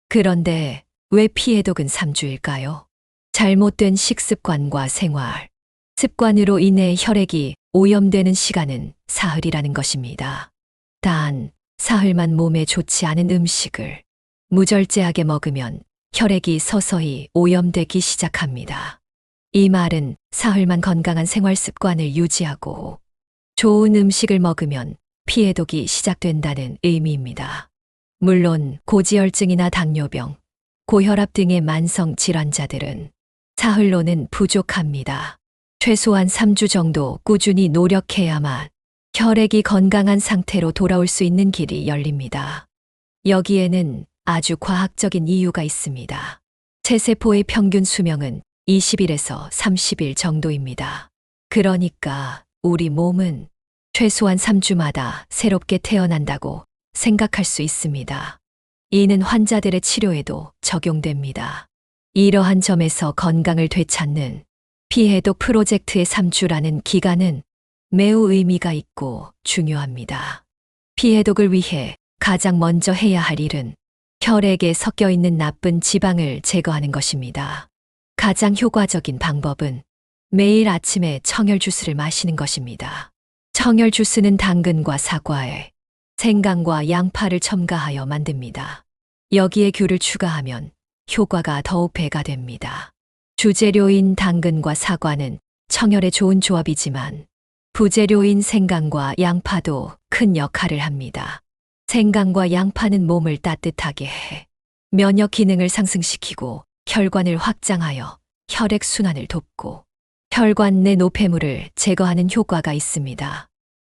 A: 그런데 왜 피해독은 3주일까요? 잘못된 식습관과 생활, 습관으로 인해 혈액이 오염되는 시간은 사흘이라는 것입니다. 단, 사흘만 몸에 좋지 않은 음식을 무절제하게 먹으면 혈액이 서서히 오염되기 시작합니다. 이 말은 사흘만 건강한 생활 습관을 유지하고 좋은 음식을 먹으면 피해독이 시작된다는 의미입니다. 물론 고지혈증이나 당뇨병, 고혈압 등의 만성 질환자들은 사흘로는 부족합니다. 최소한 3주 정도 꾸준히 노력해야만 혈액이 건강한 상태로 돌아올 수 있는 길이 열립니다. 여기에는 아주 과학적인 이유가 있습니다. 체세포의 평균 수명은 20일에서 30일 정도입니다. 그러니까 우리 몸은 최소한 3주마다 새롭게 태어난다고 생각할 수 있습니다. 이는 환자들의 치료에도 적용됩니다. 이러한 점에서 건강을 되찾는 피해독 프로젝트의 3주라는 기간은 매우 의미가 있고 중요합니다. 피해독을 위해 가장 먼저 해야 할 일은 혈액에 섞여 있는 나쁜 지방을 제거하는 것입니다. 가장 효과적인 방법은 매일 아침에 청열 주스를 마시는 것입니다. 청열 주스는 당근과 사과에 생강과 양파를 첨가하여 만듭니다. 여기에 귤을 추가하면 효과가 더욱 배가 됩니다. 주재료인 당근과 사과는 청열에 좋은 조합이지만 부재료인 생강과 양파도 큰 역할을 합니다. 생강과 양파는 몸을 따뜻하게 해 면역 기능을 상승시키고 혈관을 확장하여 혈액 순환을 돕고 혈관 내 노폐물을 제거하는 효과가 있습니다.